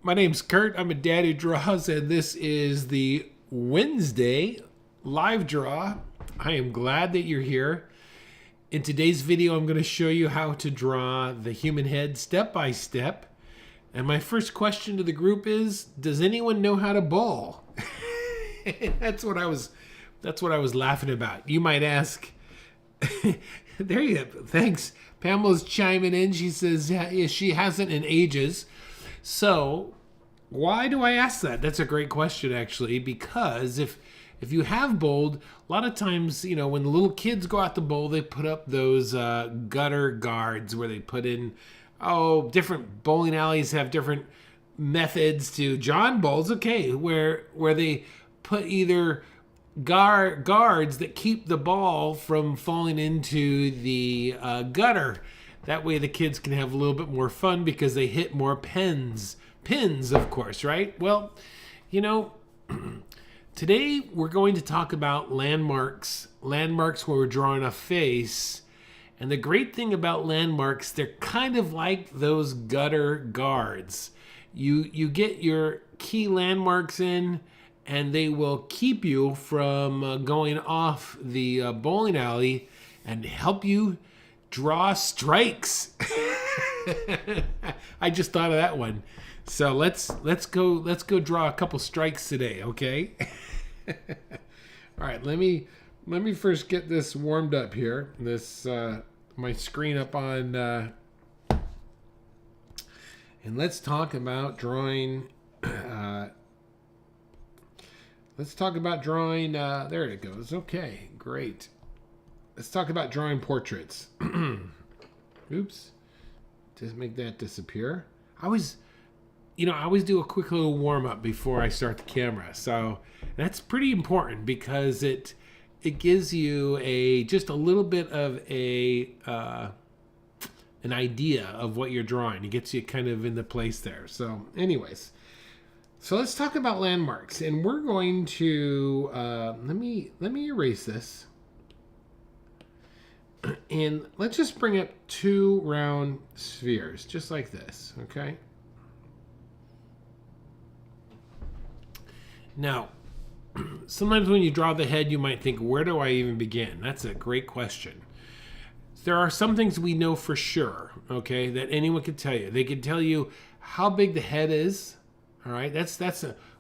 My name's Kurt. I'm a dad who draws, and this is the Wednesday live draw. I am glad that you're here. In today's video, I'm going to show you how to draw the human head step by step. And my first question to the group is, does anyone know how to bowl? That's what I was laughing about. You might ask. There you go. Thanks. Pamela's chiming in. She says she hasn't in ages. So why do I ask that? That's a great question, actually, because if you have bowled, a lot of times, you know, when the little kids go out to bowl, they put up those gutter guards where they put in, different bowling alleys have different methods to John bowls, okay, where they put either guards that keep the ball from falling into the gutter. That way the kids can have a little bit more fun because they hit more pins, of course, right? Well, you know, today we're going to talk about landmarks where we're drawing a face. And the great thing about landmarks, they're kind of like those gutter guards. You get your key landmarks in, and they will keep you from going off the bowling alley and help you draw strikes. I just thought of that one. So let's go draw a couple strikes today, okay? All right, let me first get this warmed up here. This my screen up on and let's talk about drawing there it goes. Okay, great. Let's talk about drawing portraits. Oops. Just make that disappear. I always do a quick little warm-up before I start the camera. So that's pretty important because it gives you just a little bit of an idea of what you're drawing. It gets you kind of in the place there. So anyways, so let's talk about landmarks, and we're going to let me erase this, and let's just bring up two round spheres, just like this, okay? Now, sometimes when you draw the head, you might think, where do I even begin? That's a great question. There are some things we know for sure, okay, that anyone could tell you. They could tell you how big the head is. All right,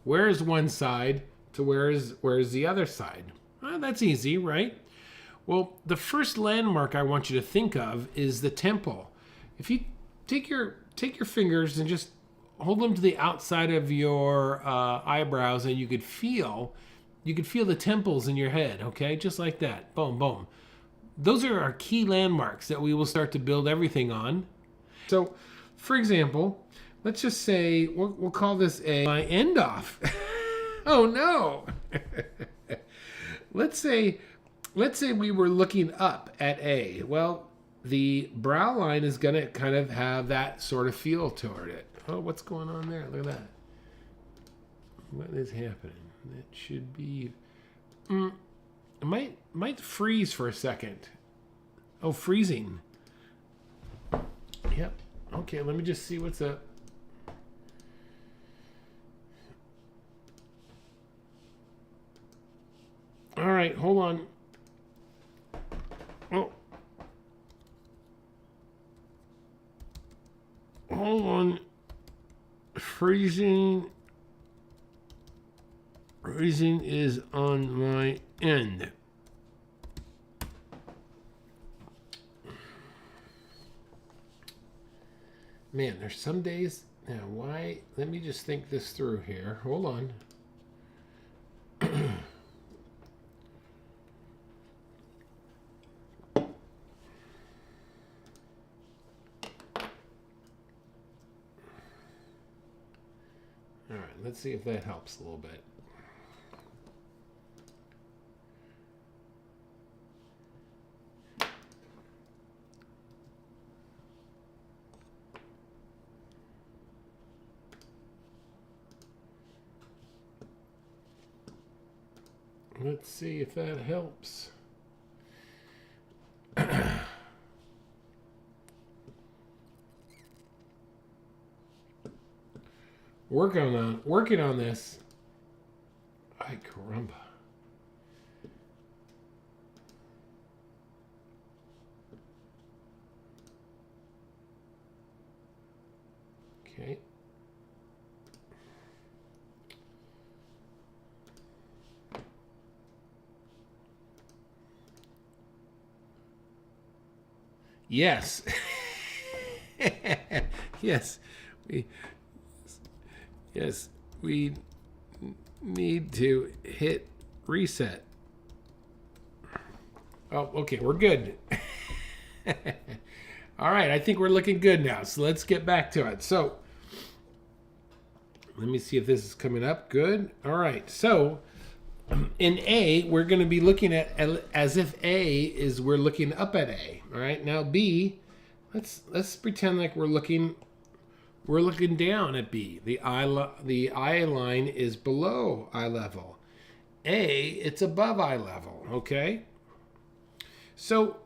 where is one side to where is the other side? That's easy, right? Well, the first landmark I want you to think of is the temple. If you take your fingers and just hold them to the outside of your eyebrows, and you could feel the temples in your head, okay, just like that. Boom, boom. Those are our key landmarks that we will start to build everything on. So, for example, let's just say we'll call this my end off. Oh no! Let's say we were looking up at A. Well, the brow line is going to kind of have that sort of feel toward it. Oh, what's going on there? Look at that. What is happening? It should be. It might freeze for a second. Oh, freezing. Yep. Okay, let me just see what's up. All right, hold on. Oh. Hold on. Freezing is on my end. Man, there's some days. Now, why? Let me just think this through here. Hold on. All right, let's see if that helps a little bit. Let's see if that helps. Working on this. Ay, caramba. Okay. Yes. Yes. We yes, we need to hit reset. Oh, okay, we're good. All right, I think we're looking good now. So let's get back to it. So let me see if this is coming up. Good. All right. So in A, we're going to be looking at as if A is we're looking up at A. All right. Now B, let's pretend like we're looking down at B. The eye line is below eye level. A, it's above eye level. Okay. So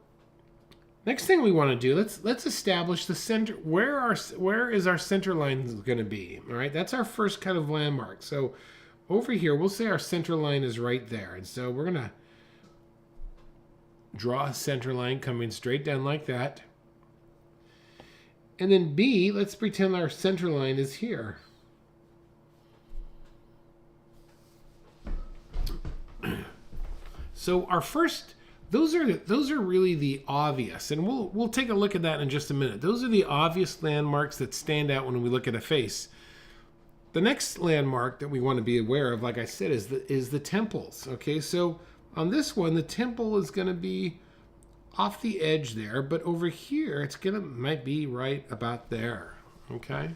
next thing we want to do, let's establish the center. Where is our center line going to be? All right, that's our first kind of landmark. So over here, we'll say our center line is right there, and so we're gonna draw a center line coming straight down like that. And then B, let's pretend our center line is here. So our first. Those are really the obvious, and we'll take a look at that in just a minute. Those are the obvious landmarks that stand out when we look at a face. The next landmark that we want to be aware of, like I said, is the temples. Okay, so on this one, the temple is going to be off the edge there, but over here, might be right about there. Okay.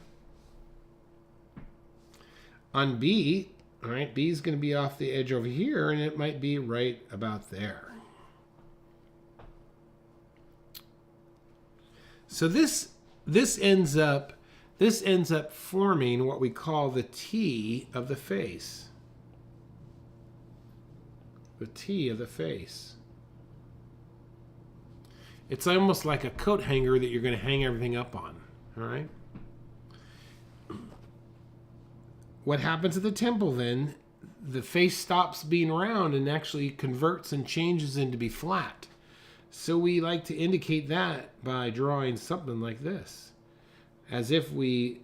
On B, all right, B is going to be off the edge over here, and it might be right about there. So this ends up forming what we call the T of the face. The T of the face. It's almost like a coat hanger that you're going to hang everything up on. All right. What happens at the temple then? The face stops being round and actually converts and changes into be flat. So we like to indicate that by drawing something like this, as if we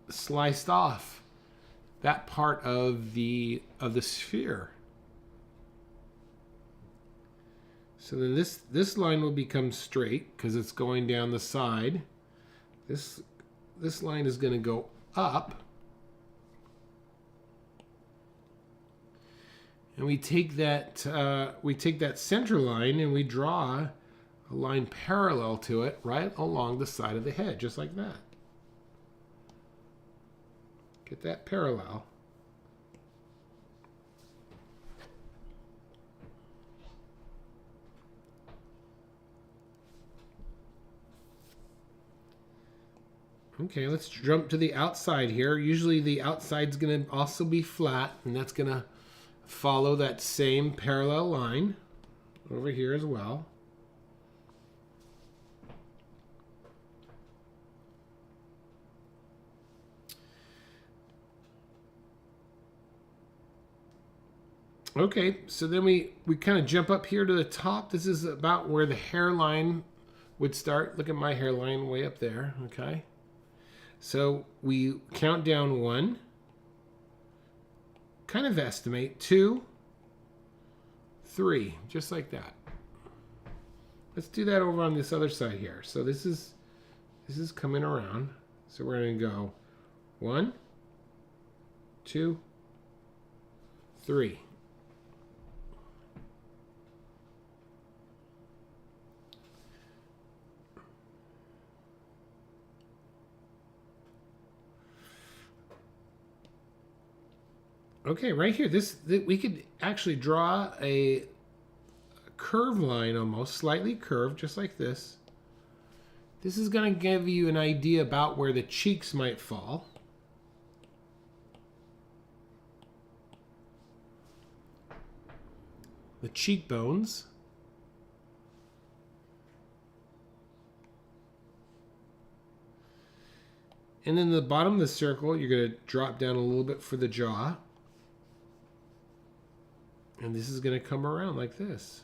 sliced off that part of the sphere. So then this line will become straight because it's going down the side. This line is going to go up. And we take that center line and we draw a line parallel to it right along the side of the head, just like that. Get that parallel. Okay, let's jump to the outside here. Usually the outside's going to also be flat, and that's going to follow that same parallel line over here as well. Okay, so then we kind of jump up here to the top. This is about where the hairline would start. Look at my hairline way up there, okay? So we count down 1. Kind of estimate 2, 3, just like that. Let's do that over on this other side here. So this is coming around. So we're going to go 1, 2, 3. Okay, right here, we could actually draw a curved line almost, slightly curved, just like this. This is going to give you an idea about where the cheeks might fall. The cheekbones. And then the bottom of the circle, you're going to drop down a little bit for the jaw. And this is going to come around like this.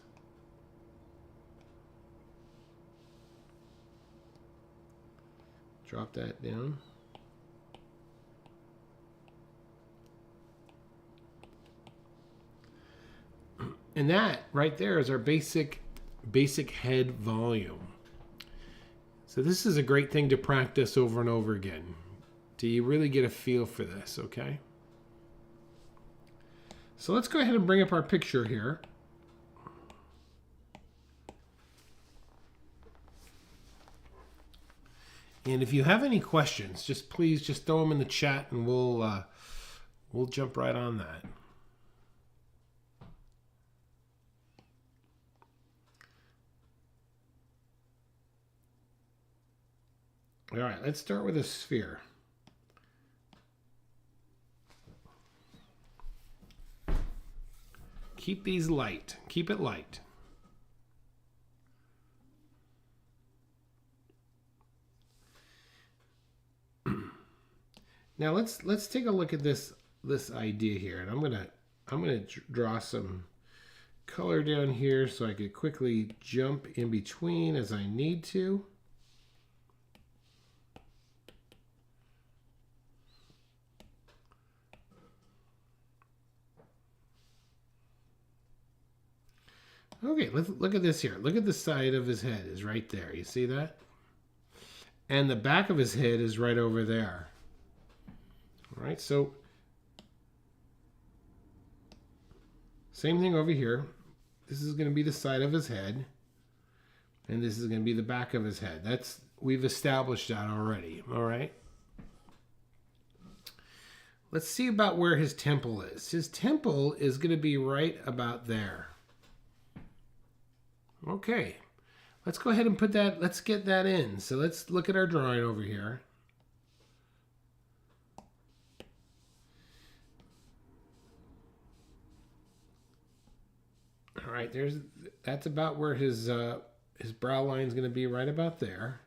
Drop that down. And that right there is our basic head volume. So this is a great thing to practice over and over again. Do you really get a feel for this, okay? So let's go ahead and bring up our picture here. And if you have any questions, please throw them in the chat and we'll jump right on that. All right, let's start with a sphere. Keep these light. Keep it light. Now let's take a look at this idea here, and I'm gonna draw some color down here so I could quickly jump in between as I need to. Okay, let's look at this here. Look at the side of his head is right there. You see that? And the back of his head is right over there. All right, so same thing over here. This is going to be the side of his head, and this is going to be the back of his head. We've established that already. All right. Let's see about where his temple is. His temple is going to be right about there. Okay, let's go ahead and put that, let's get that in. So let's look at our drawing over here. All right, that's about where his brow line is going to be, right about there.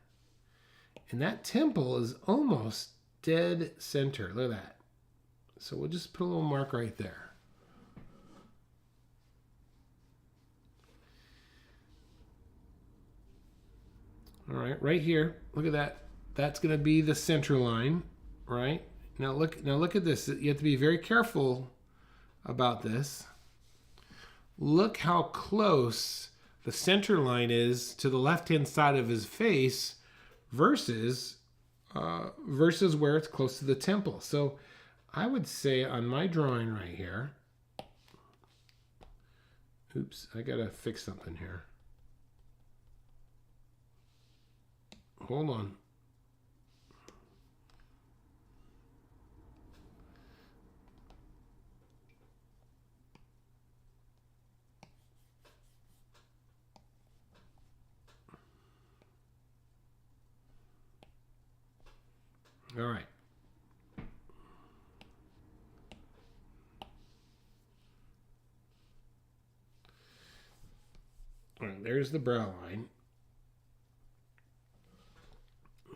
And that temple is almost dead center. Look at that. So we'll just put a little mark right there. All right, right here, look at that. That's going to be the center line, right? Now look at this. You have to be very careful about this. Look how close the center line is to the left-hand side of his face versus where it's close to the temple. So I would say on my drawing right here, oops, I got to fix something here. Hold on. All right. All right, there's the brow line.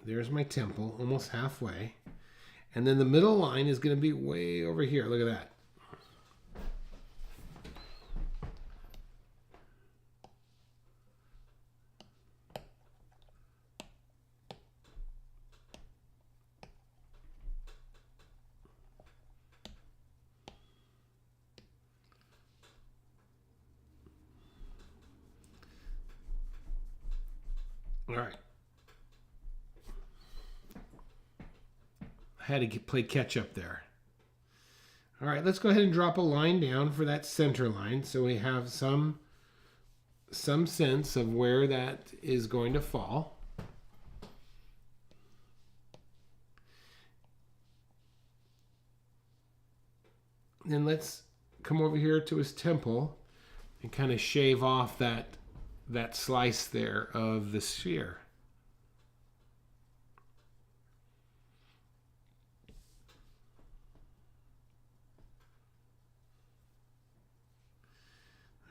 There's my temple, almost halfway. And then the middle line is going to be way over here. Look at that. All right. I had to play catch up there. All right, let's go ahead and drop a line down for that center line so we have some sense of where that is going to fall. Then let's come over here to his temple and kind of shave off that slice there of the sphere.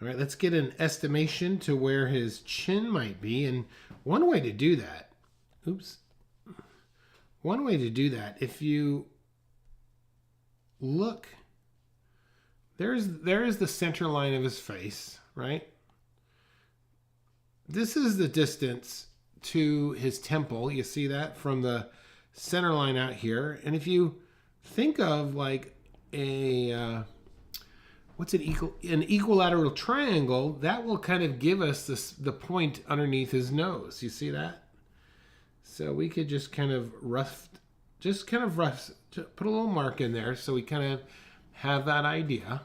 All right, let's get an estimation to where his chin might be. And one way to do that, one way to do that, if you look, there's the center line of his face, right? This is the distance to his temple. You see that from the center line out here. And if you think of like a what's an equilateral triangle, that will kind of give us the point underneath his nose. You see that? So we could just kind of put a little mark in there so we kind of have that idea.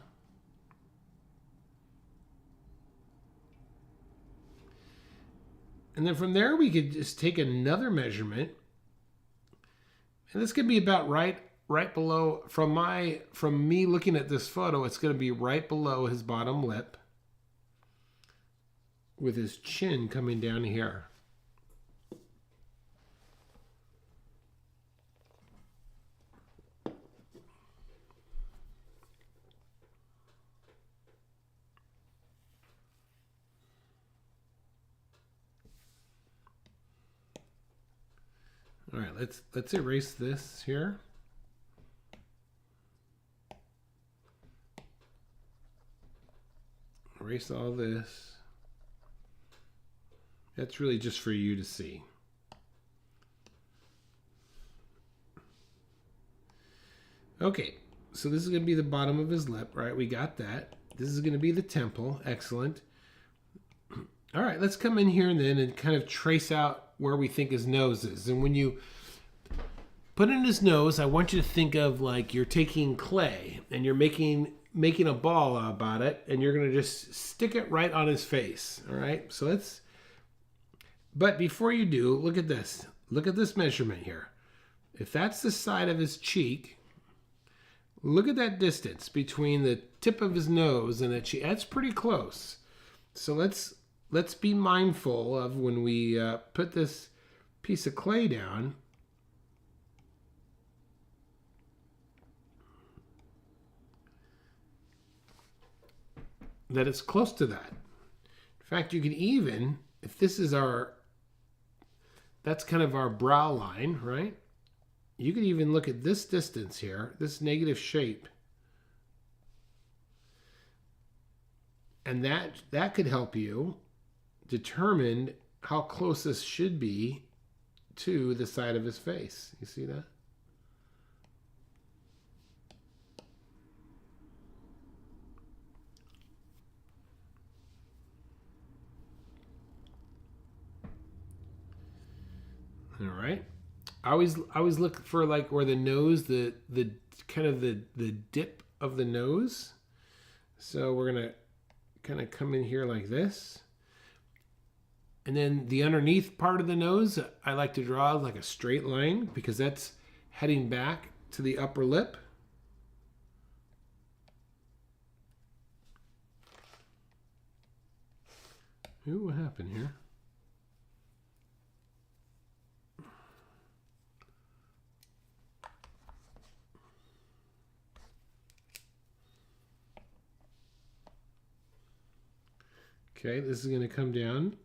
And then from there, we could just take another measurement. And this could be about right below, from me looking at this photo, it's going to be right below his bottom lip with his chin coming down here. All right, let's erase this here. Erase all this. That's really just for you to see. Okay, so this is going to be the bottom of his lip, right? We got that. This is going to be the temple. Excellent. All right, let's come in here and kind of trace out where we think his nose is. And when you put in his nose, I want you to think of like you're taking clay and you're making a ball about it, and you're going to just stick it right on his face. All right, so but before you do, look at this. Look at this measurement here. If that's the side of his cheek, look at that distance between the tip of his nose and the cheek. That's pretty close. So let's be mindful of when we put this piece of clay down. That it's close to that. In fact, you can even, if this is that's kind of our brow line, right? You could even look at this distance here, this negative shape. And that could help you determine how close this should be to the side of his face. You see that? All right. I always look for like where the nose, the kind of the dip of the nose. So we're gonna kind of come in here like this. And then the underneath part of the nose, I like to draw like a straight line because that's heading back to the upper lip. Ooh, what happened here? Okay, this is going to come down.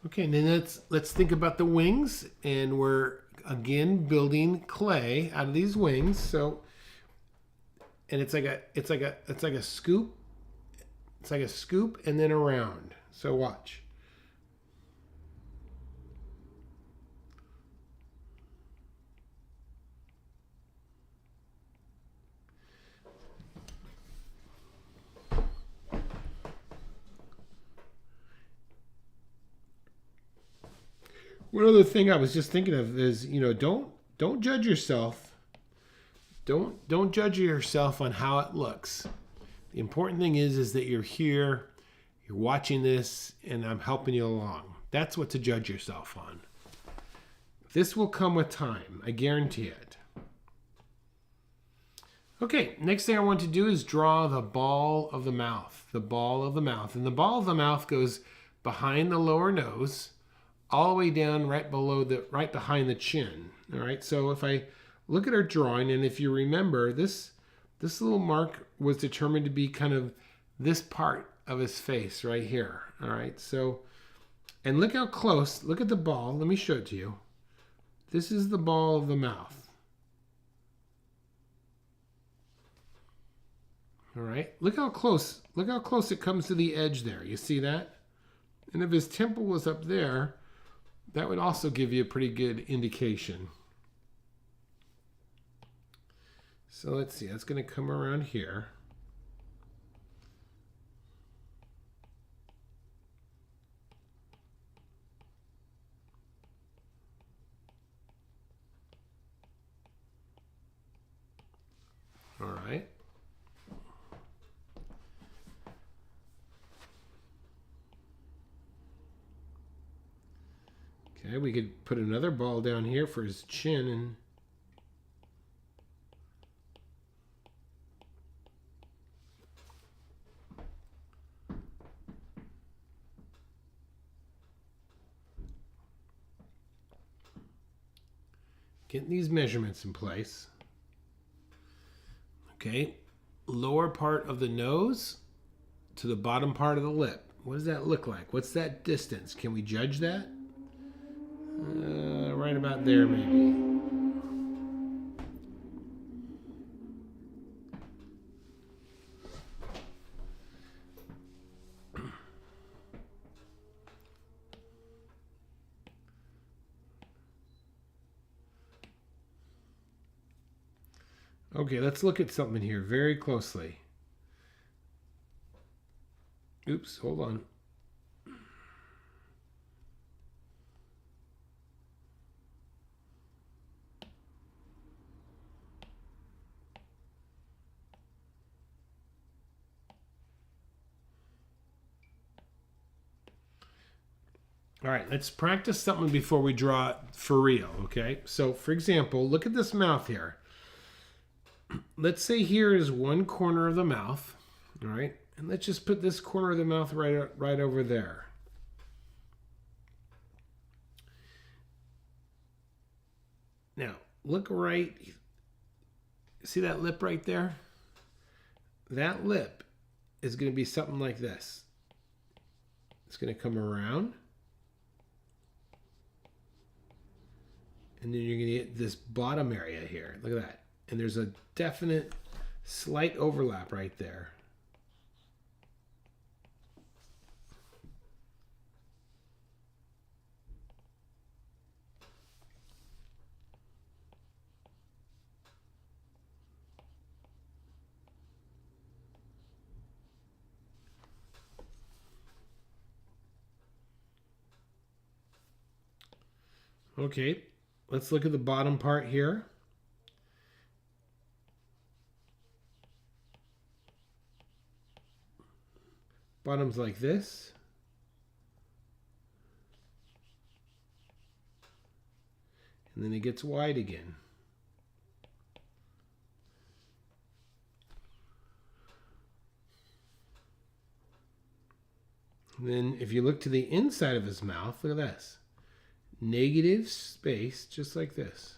Okay, and then let's think about the wings, and we're again building clay out of these wings. So, and it's like a scoop. It's like a scoop and then a round. So watch. One other thing I was just thinking of is, don't judge yourself. Don't judge yourself on how it looks. The important thing is that you're here, you're watching this, and I'm helping you along. That's what to judge yourself on. This will come with time, I guarantee it. Okay, next thing I want to do is draw the ball of the mouth. The ball of the mouth. And the ball of the mouth goes behind the lower nose, all the way down right behind the chin. All right, so if I look at our drawing, and if you remember, this This little mark was determined to be kind of this part of his face right here. All right, so, and look how close, look at the ball. Let me show it to you. This is the ball of the mouth. All right, look how close it comes to the edge there. You see that? And if his temple was up there, that would also give you a pretty good indication. So let's see, that's going to come around here. All right. Okay, we could put another ball down here for his chin and getting these measurements in place. Okay, lower part of the nose to the bottom part of the lip. What does that look like? What's that distance? Can we judge that? Right about there, maybe. Okay, let's look at something here very closely. Oops, hold on. All right, let's practice something before we draw it for real, okay? So, for example, look at this mouth here. Let's say here is one corner of the mouth, all right? And let's just put this corner of the mouth right over there. Now, look right, see that lip right there? That lip is going to be something like this. It's going to come around. And then you're going to get this bottom area here. Look at that. And there's a definite slight overlap right there. Okay, let's look at the bottom part here. Bottom's like this. And then it gets wide again. And then if you look to the inside of his mouth, look at this. Negative space, just like this.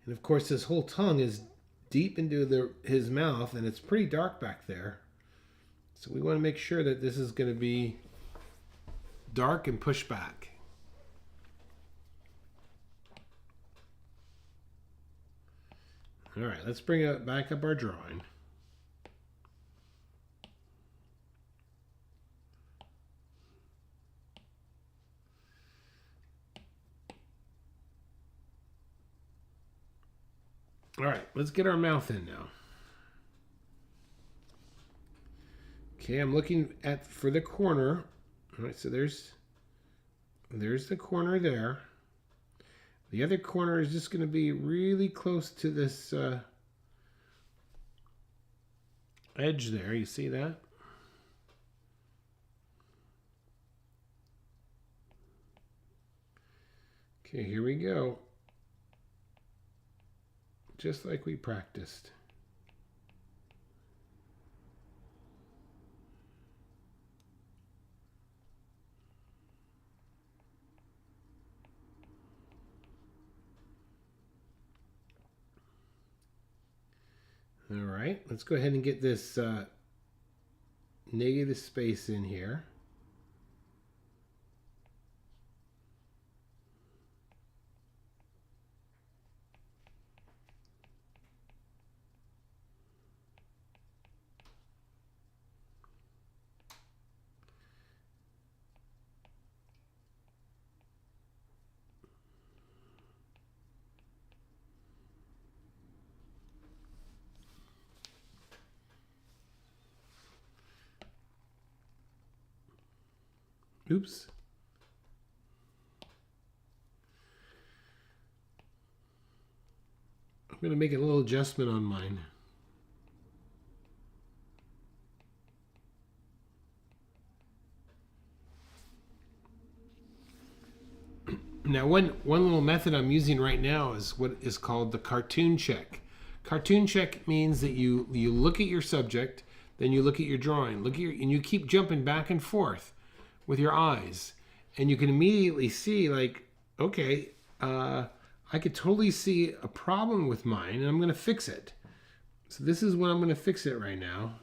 And of course, his whole tongue is deep into his mouth, and it's pretty dark back there. So we want to make sure that this is going to be dark and push back. All right, let's bring it back up our drawing. All right, let's get our mouth in now. Okay, I'm looking for the corner. All right, so there's the corner there. The other corner is just going to be really close to this edge there. You see that? Okay, here we go. just like we practiced. All right, let's go ahead and get this negative space in here. Oops. I'm going to make a little adjustment on mine. Now, one little method I'm using right now is what is called the cartoon check. Cartoon check means that you look at your subject, then you look at your drawing, and you keep jumping back and forth with your eyes, and you can immediately see, like, okay, I could totally see a problem with mine, and I'm going to fix it. So this is when I'm going to fix it right now.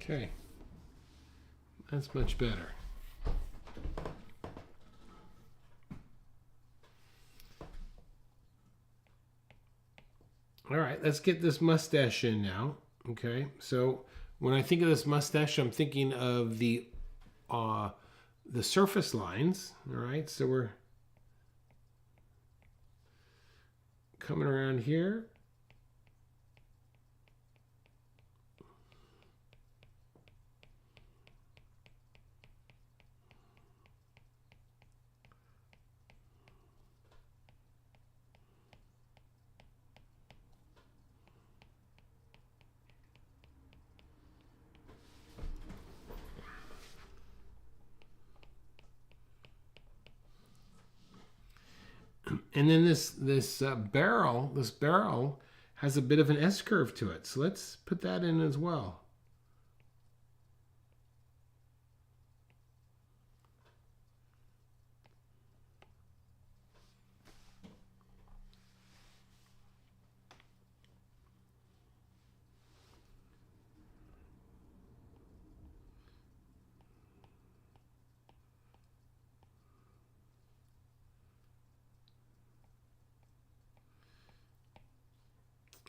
Okay, that's much better. All right, let's get this mustache in now. Okay, so when I think of this mustache, I'm thinking of the surface lines. All right, so we're coming around here. And then this barrel has a bit of an S curve to it. So let's put that in as well.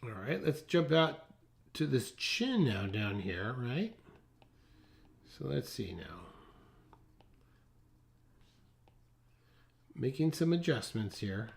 All right, let's jump out to this chin now down here, right? So let's see now. Making some adjustments here.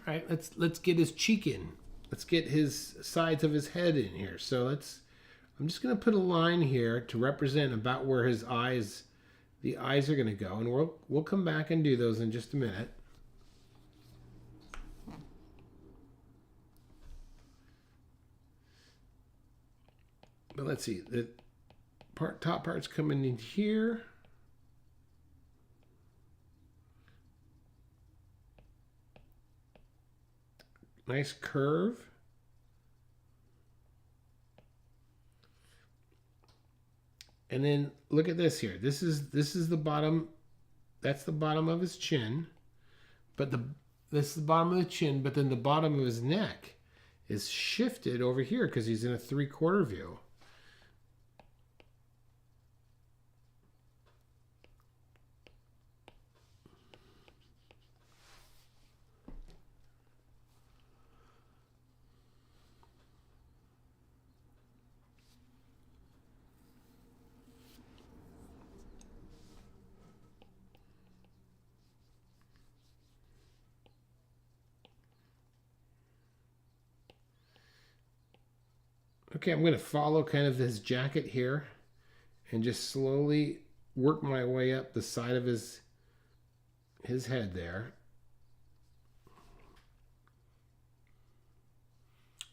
All right, let's get his cheek in. Let's get his sides of his head in here. So I'm just going to put a line here to represent about where the eyes are going to go, and we'll come back and do those in just a minute. let's see, the top part's coming in here. Nice curve. And then look at this here. This is the bottom. That's the bottom of his chin. But this is the bottom of the chin, but then the bottom of his neck is shifted over here because he's in a 3/4 view. Okay, I'm going to follow kind of his jacket here and just slowly work my way up the side of his head there.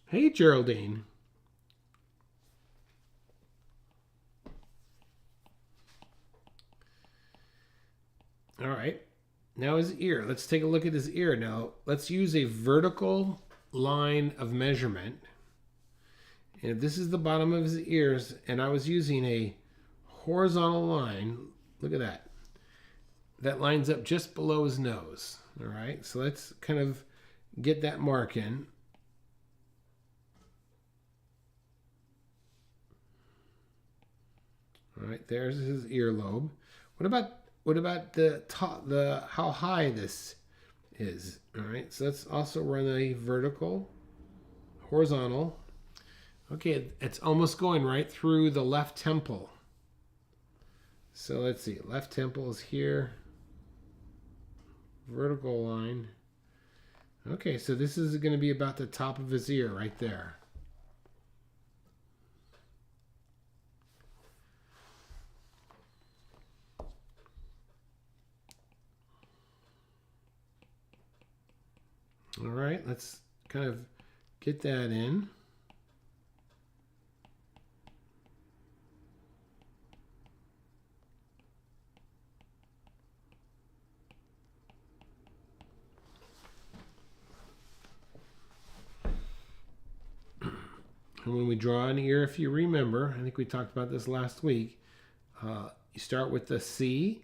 Hey, Geraldine. All right, now his ear. Let's take a look at his ear. Now, let's use a vertical line of measurement. And if this is the bottom of his ears, and I was using a horizontal line, look at that. That lines up just below his nose. All right, so let's kind of get that mark in. All right, there's his earlobe. What about the top, how high this is? All right, so let's also run a vertical, horizontal. Okay, it's almost going right through the left temple. So let's see, left temple is here. Vertical line. Okay, so this is going to be about the top of his ear right there. All right, let's kind of get that in. And when we draw an ear, if you remember, I think we talked about this last week, you start with the C.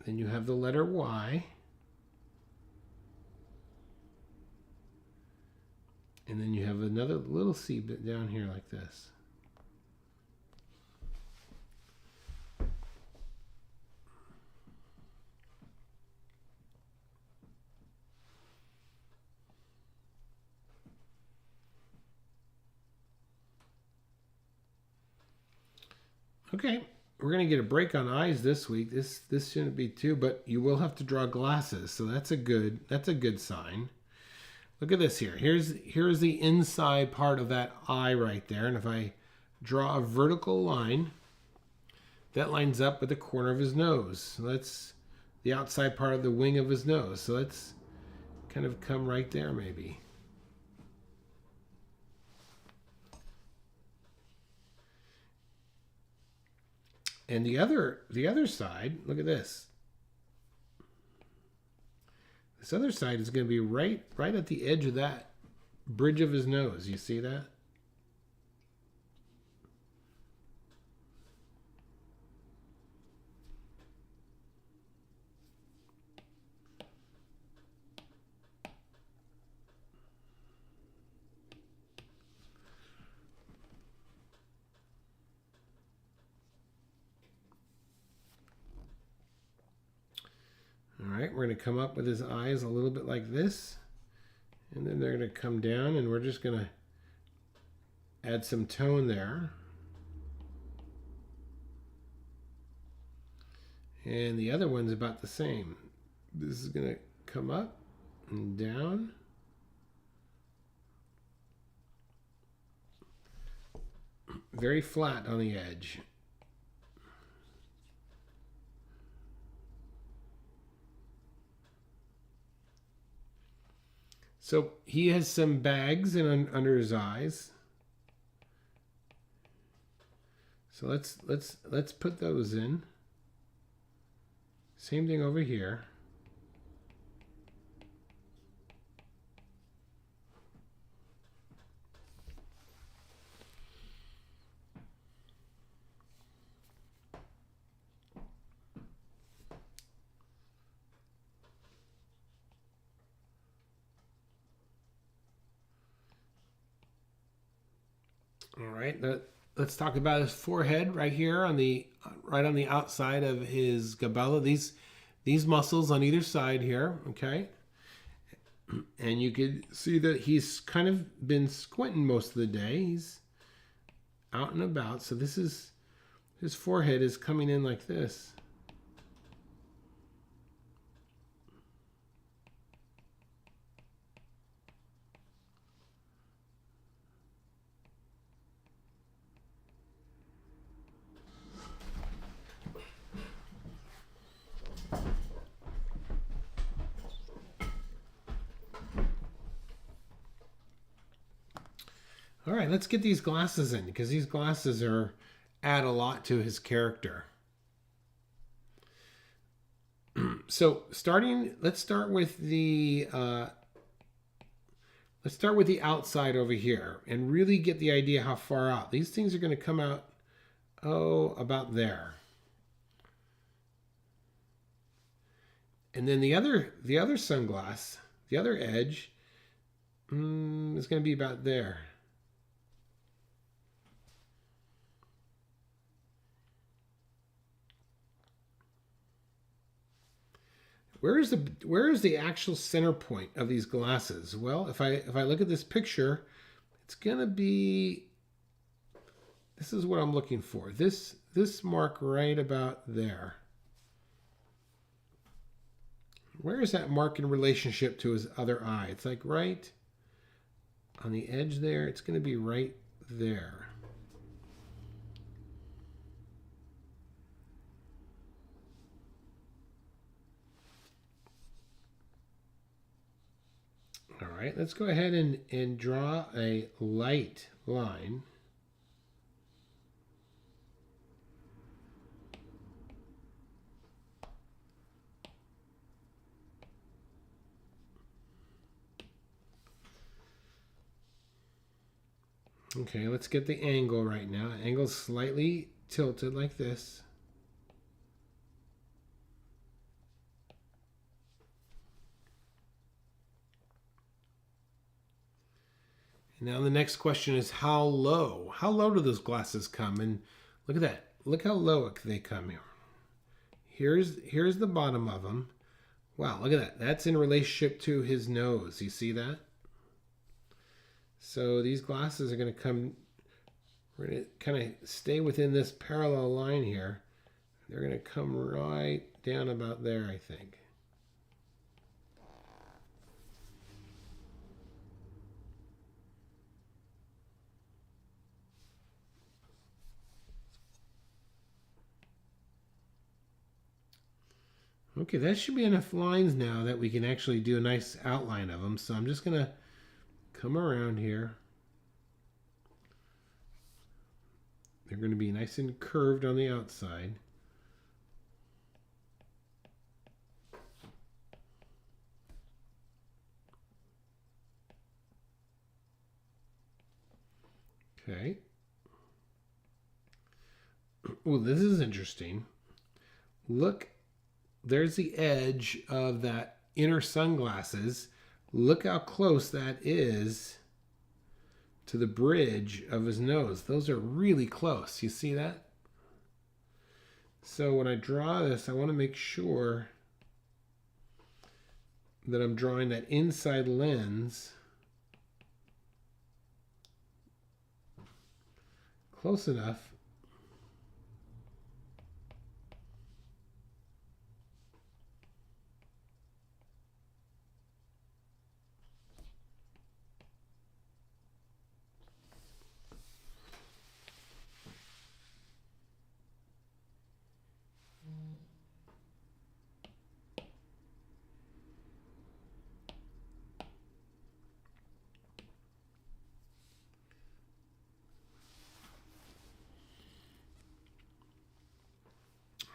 Then you have the letter Y. And then you have another little C bit down here like this. Okay, we're going to get a break on eyes this week. This shouldn't be too, but you will have to draw glasses, so that's a good sign. Look at this here. Here's the inside part of that eye right there, and if I draw a vertical line, that lines up with the corner of his nose. So that's the outside part of the wing of his nose. So let's kind of come right there maybe. And the other side, look at this. This other side is going to be right at the edge of that bridge of his nose. You see that? All right, we're going to come up with his eyes a little bit like this. And then they're going to come down, and we're just going to add some tone there. And the other one's about the same. This is going to come up and down. Very flat on the edge. So he has some bags under his eyes. So let's put those in. Same thing over here. All right, let's talk about his forehead right here on the outside of his glabella. These muscles on either side here, okay? And you can see that he's kind of been squinting most of the day. He's out and about. So this is his forehead is coming in like this. All right, let's get these glasses in because these glasses add a lot to his character. So let's start with the outside over here and really get the idea how far out. These things are going to come out, about there. And then the other sunglass, the other edge, is going to be about there. Where is the actual center point of these glasses? Well, if I look at this picture, it's gonna be, this is what I'm looking for. This mark right about there. Where is that mark in relationship to his other eye? It's like right on the edge there. It's gonna be right there. All right, let's go ahead and draw a light line. Okay, let's get the angle right now. Angle's slightly tilted like this. Now the next question is how low? How low do those glasses come? And look at that. Look how low they come here. Here's the bottom of them. Wow, look at that. That's in relationship to his nose. You see that? So these glasses are going to come, we're going to kind of stay within this parallel line here. They're going to come right down about there, I think. Okay, that should be enough lines now that we can actually do a nice outline of them. So I'm just going to come around here. They're going to be nice and curved on the outside. Okay. Oh, this is interesting. Look. There's the edge of that inner sunglasses. Look how close that is to the bridge of his nose. Those are really close. You see that? So when I draw this, I want to make sure that I'm drawing that inside lens close enough.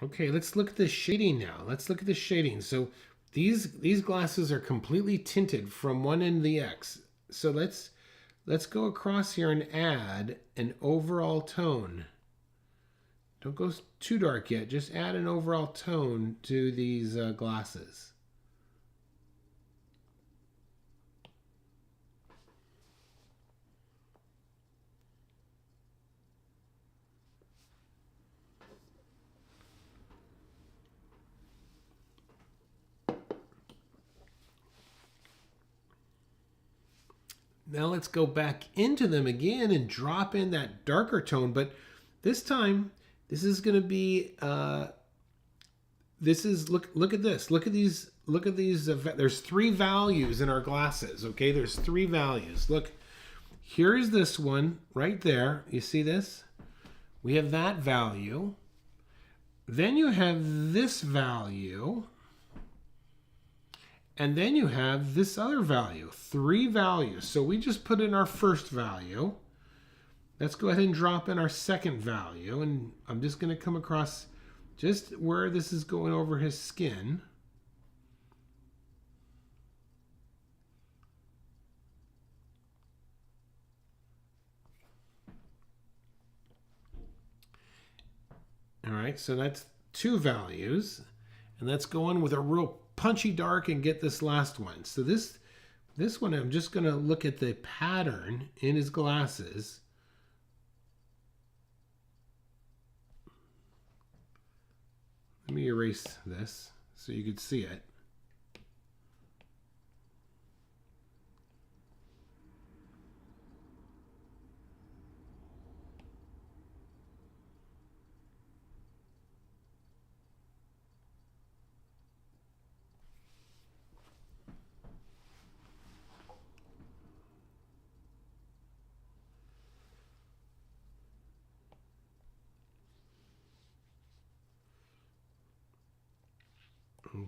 Okay, let's look at the shading now. Let's look at the shading. So these glasses are completely tinted from one end of the X. So let's go across here and add an overall tone. Don't go too dark yet. Just add an overall tone to these glasses. Now let's go back into them again and drop in that darker tone. But this time, this is going to be, look at this. Look at these, there's 3 values in our glasses, okay? There's 3 values. Look, here's this one right there. You see this? We have that value. Then you have this value. And then you have this other value, 3 values. So we just put in our first value. Let's go ahead and drop in our second value. And I'm just going to come across just where this is going over his skin. All right, so that's 2 values. And let's go in with a real punchy dark and get this last one. So this one, I'm just going to look at the pattern in his glasses. Let me erase this so you can see it.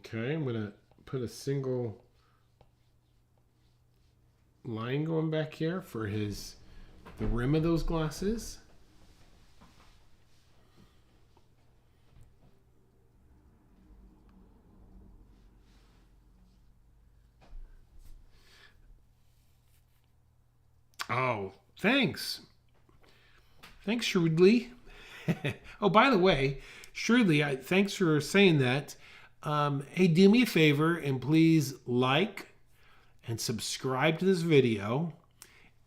Okay, I'm going to put a single line going back here for the rim of those glasses. Oh, thanks. Thanks, shrewdly. Oh, by the way, shrewdly, thanks for saying that. Hey, do me a favor and please like and subscribe to this video.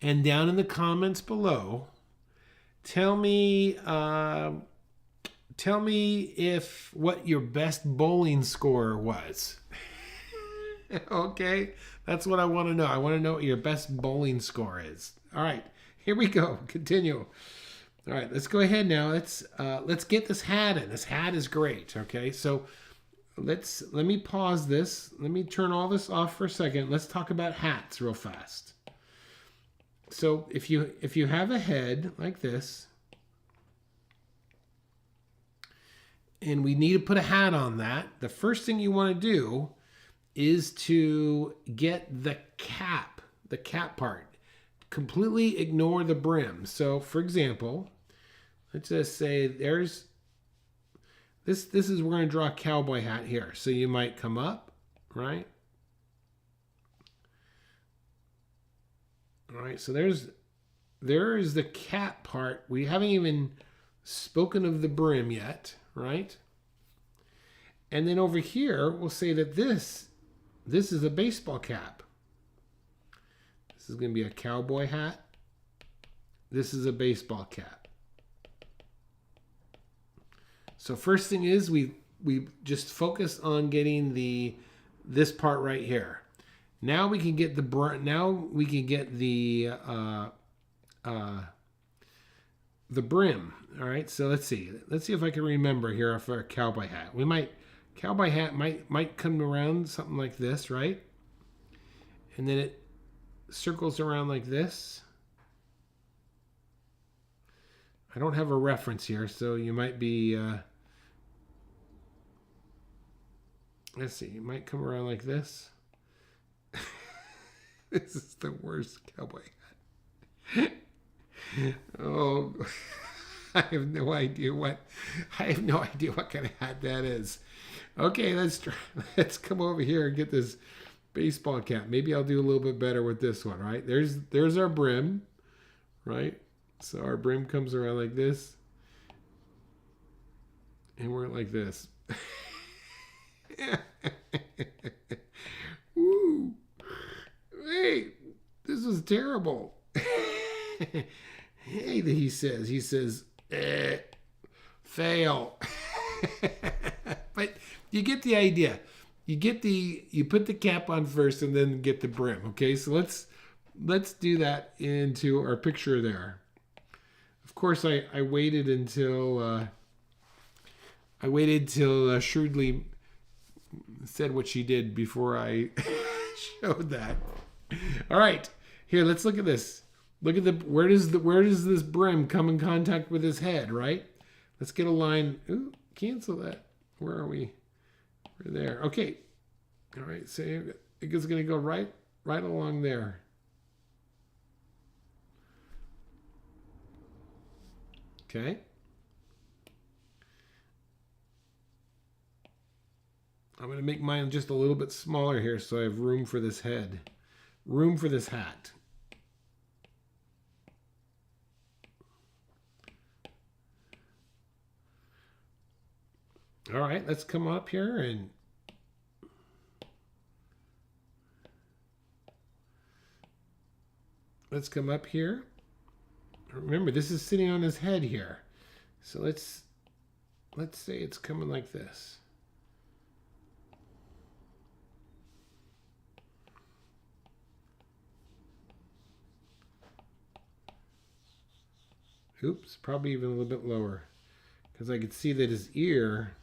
And down in the comments below, tell me if what your best bowling score was. Okay, that's what I want to know. I want to know what your best bowling score is. All right, here we go. Continue. All right, let's go ahead now. Let's get this hat in. This hat is great. Okay, so let me pause this. Let me turn all this off for a second. Let's talk about hats real fast. So if you have a head like this, and we need to put a hat on that, the first thing you want to do is to get the cap part. Completely ignore the brim. So for example, let's just say there's this is, we're going to draw a cowboy hat here. So you might come up, right? All right, so there is the cap part. We haven't even spoken of the brim yet, right? And then over here, we'll say that this is a baseball cap. This is going to be a cowboy hat. This is a baseball cap. So first thing is we just focus on getting this part right here. Now we can get the brim. All right. So let's see. Let's see if I can remember here for a cowboy hat. Cowboy hat might come around something like this, right? And then it circles around like this. I don't have a reference here, so you might be. Let's see. It might come around like this. This is the worst cowboy hat. Oh. I have no idea what kind of hat that is. Okay, let's try. Let's come over here and get this baseball cap. Maybe I'll do a little bit better with this one, right? There's our brim, right? So our brim comes around like this. And we're like this. Woo. Hey, this is terrible. Hey, he says, fail. But you get the idea. You put the cap on first and then get the brim. Okay, so let's do that into our picture there. Of course, I waited until Shrewdly said what she did before I showed that. All right, here, let's look at this. Look at where does this brim come in contact with his head, right? Let's get a line. Ooh, cancel that. Where are we? We're there. Okay. All right, so it's going to go right along there. Okay. I'm going to make mine just a little bit smaller here so I have room for this head. Room for this hat. All right, let's come up here and let's come up here. Remember, this is sitting on his head here. So let's say it's coming like this. Oops, probably even a little bit lower, because I could see that his ear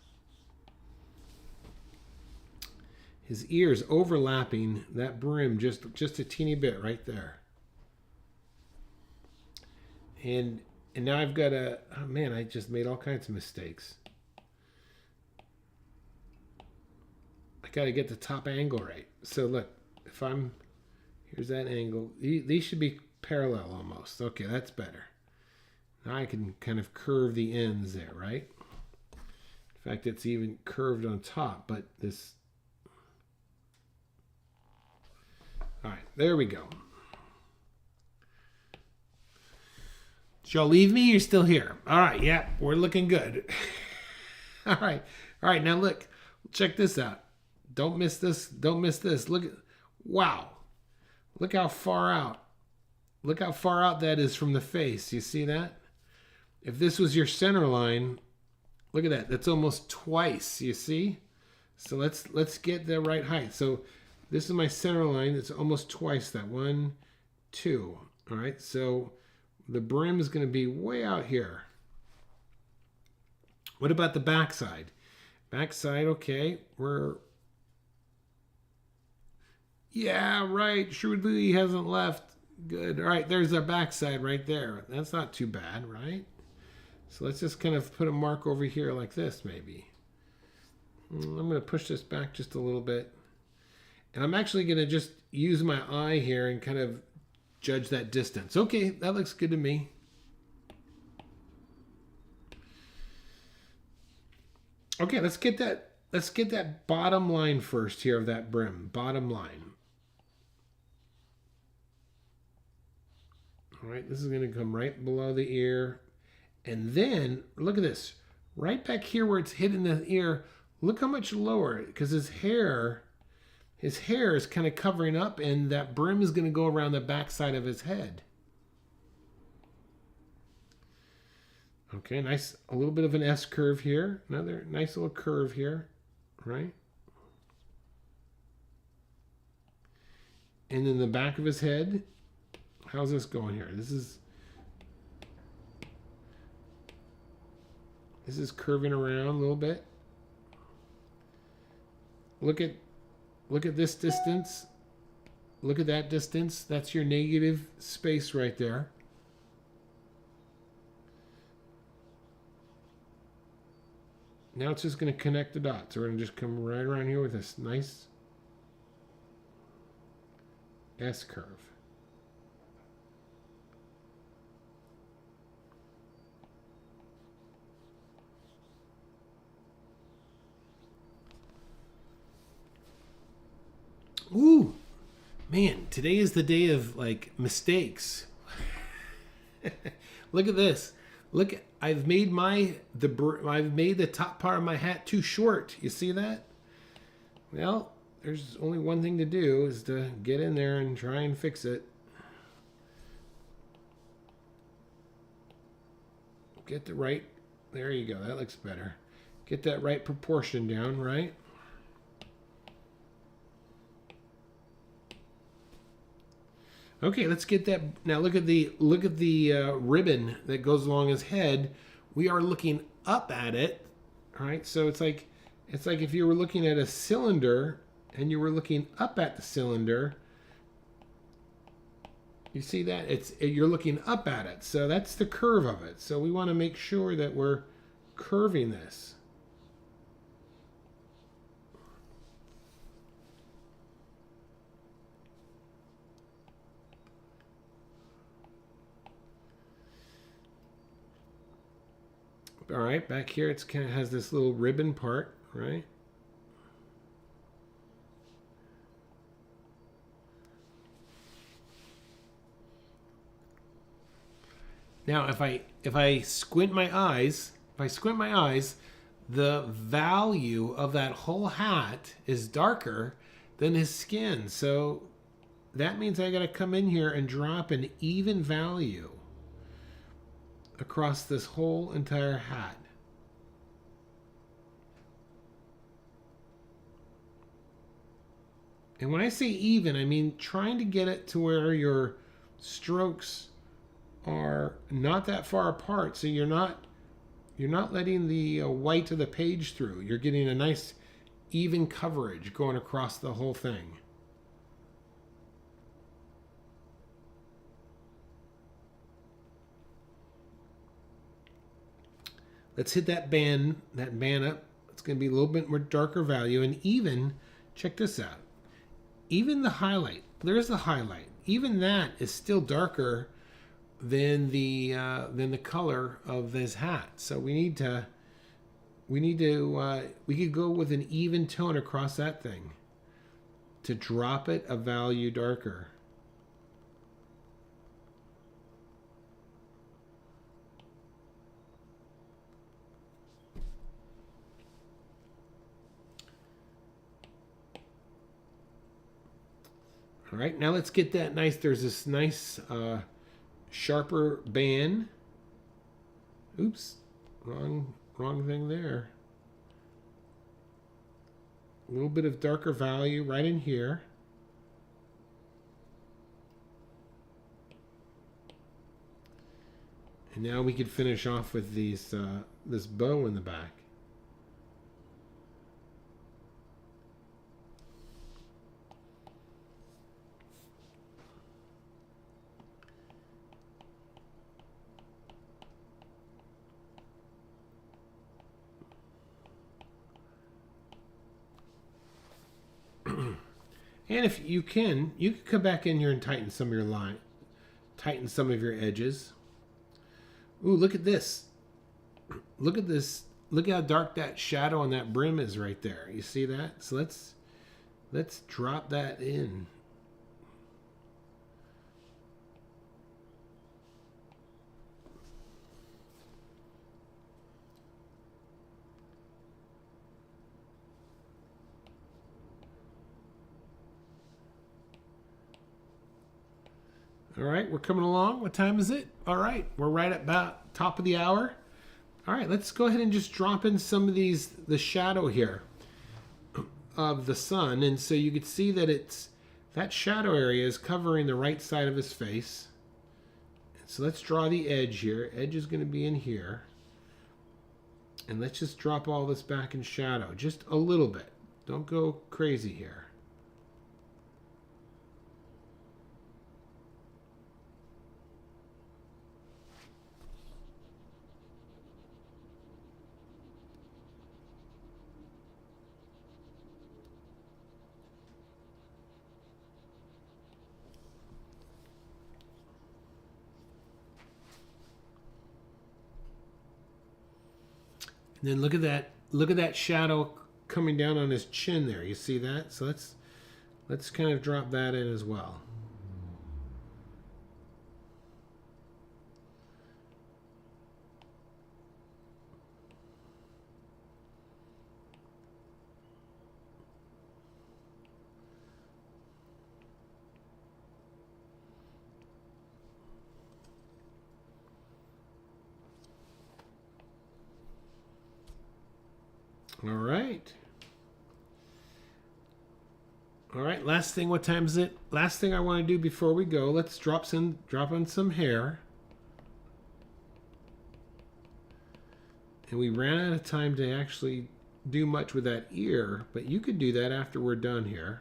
is overlapping that brim just a teeny bit right there. And now I've got oh man, I just made all kinds of mistakes. I got to get the top angle right. So look, here's that angle. These should be parallel almost. Okay, that's better. Now I can kind of curve the ends there, right? In fact, it's even curved on top, but this... All right, there we go. Did y'all leave me? You're still here. All right, yeah, we're looking good. All right, now look. Check this out. Don't miss this. Don't miss this. Look at... Wow. Look how far out. Look how far out that is from the face. You see that? If this was your center line, look at that. That's almost twice, you see? So let's get the right height. So this is my center line. It's almost twice that. 1, 2. All right, so the brim is going to be way out here. What about the backside? Backside, okay. Yeah, right. Shrewdly hasn't left. Good. All right, there's our backside right there. That's not too bad, right? So let's just kind of put a mark over here like this, maybe. I'm going to push this back just a little bit. And I'm actually going to just use my eye here and kind of judge that distance. Okay, that looks good to me. Okay, let's get that bottom line first here of that brim. Bottom line. All right, this is going to come right below the ear. And then, look at this. Right back here where it's hitting the ear, look how much lower. Because his hair is kind of covering up, and that brim is going to go around the backside of his head. Okay, nice, a little bit of an S curve here. Another nice little curve here, right? And then the back of his head, how's this going here? This is curving around a little bit. Look at this distance. Look at that distance. That's your negative space right there. Now it's just going to connect the dots. So we're going to just come right around here with this nice S curve. Ooh, man, today is the day of like mistakes. Look at this. Look, I've made I've made the top part of my hat too short. You see that? Well, there's only one thing to do is to get in there and try and fix it. Get the right, there you go, that looks better. Get that right proportion down, right? Okay, let's get that. Now look at the ribbon that goes along his head. We are looking up at it, all right? So it's like if you were looking at a cylinder and you were looking up at the cylinder. You see that? You're looking up at it. So that's the curve of it. So we want to make sure that we're curving this. All right, back here it's kind of has this little ribbon part, right? Now, if I squint my eyes, the value of that whole hat is darker than his skin. So that means I got to come in here and drop an even value across this whole entire hat. And when I say even, I mean trying to get it to where your strokes are not that far apart, so you're not letting the white of the page through. You're getting a nice even coverage going across the whole thing. Let's hit that band up. It's going to be a little bit more darker value. And even, check this out. Even the highlight, there's the highlight. Even that is still darker than the color of this hat. So we could go with an even tone across that thing to drop it a value darker. All right, now let's get that nice. There's this nice sharper band. Oops, wrong thing there. A little bit of darker value right in here. And now we could finish off with these this bow in the back. And if you can come back in here and tighten some of your line, tighten some of your edges. Ooh, look at this. Look at this. Look how dark that shadow on that brim is right there. You see that? So let's drop that in. All right, we're coming along. What time is it? All right, we're right at about top of the hour. All right, let's go ahead and just drop in some of the shadow here of the sun. And so you can see that that shadow area is covering the right side of his face. So let's draw the edge here. Edge is going to be in here. And let's just drop all this back in shadow, just a little bit. Don't go crazy here. And then look at that shadow coming down on his chin there. You see that? So Let's kind of drop that in as well. All right. All right, last thing, what time is it? Last thing I want to do before we go, let's drop on some hair. And we ran out of time to actually do much with that ear, but you could do that after we're done here.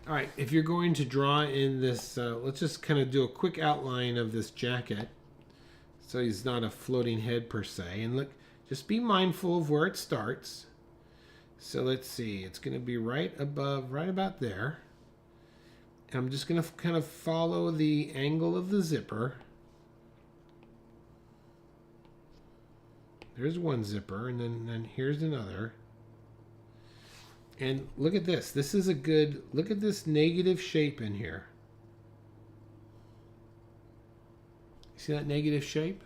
All right, if you're going to draw in this, let's just kind of do a quick outline of this jacket. So he's not a floating head per se. And look, just be mindful of where it starts. So let's see, it's going to be right above, right about there. And I'm just going to kind of follow the angle of the zipper. There's one zipper, and then here's another. And look at this. This is a good, look at this negative shape in here. See that negative shape?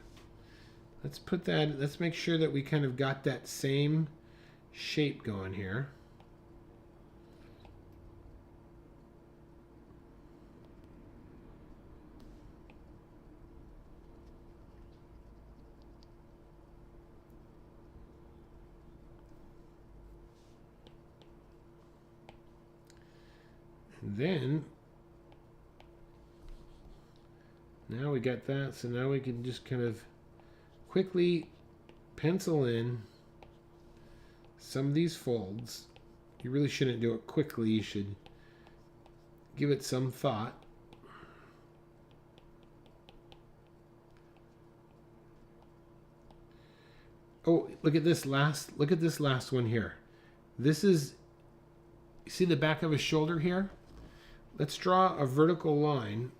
Let's put that, let's make sure that we kind of got that same shape going here. Then, now we got that, so now we can just kind of quickly pencil in some of these folds. You really shouldn't do it quickly, you should give it some thought. Oh, look at this last one here. This is, you see the back of his shoulder here? Let's draw a vertical line,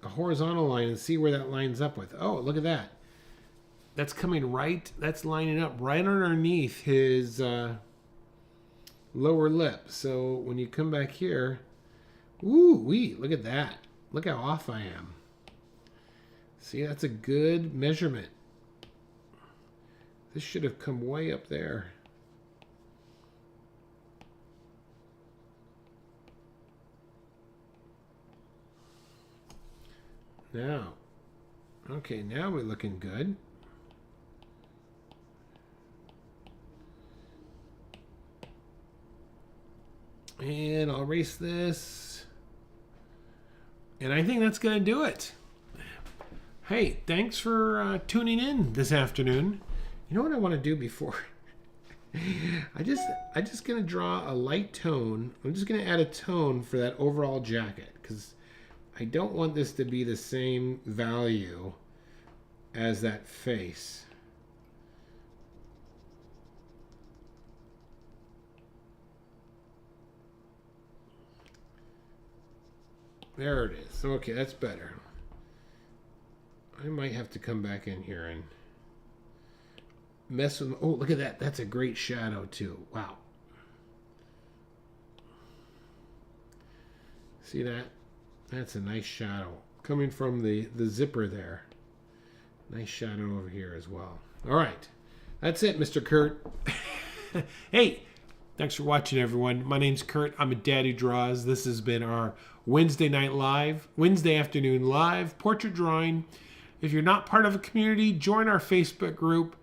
a horizontal line, and see where that lines up with. Oh, look at that. That's coming right, that's lining up right underneath his lower lip. So when you come back here, ooh wee, look at that. Look how off I am. See, that's a good measurement. This should have come way up there. Now, okay, now we're looking good. And I'll erase this. And I think that's going to do it. Hey, thanks for tuning in this afternoon. You know what I want to do before? I just going to draw a light tone. I'm just going to add a tone for that overall jacket, because I don't want this to be the same value as that face. There it is. Okay, that's better. I might have to come back in here and mess with... Oh, look at that. That's a great shadow, too. Wow. See that? That's a nice shadow. Coming from the zipper there. Nice shadow over here as well. All right. That's it, Mr. Kurt. Hey, thanks for watching, everyone. My name's Kurt. I'm a dad who draws. This has been our Wednesday afternoon live portrait drawing. If you're not part of a community, join our Facebook group.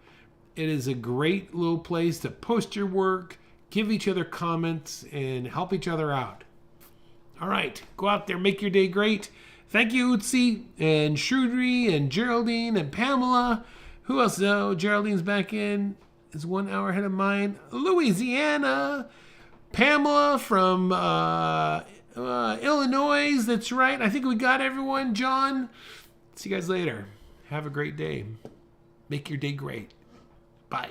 It is a great little place to post your work, give each other comments, and help each other out. All right, go out there, make your day great. Thank you, Utsi, and Shrewdry, and Geraldine, and Pamela. Who else? Oh, Geraldine's back in. Is 1 hour ahead of mine. Louisiana. Pamela from Illinois. That's right. I think we got everyone. John. See you guys later. Have a great day. make your day great. Bye.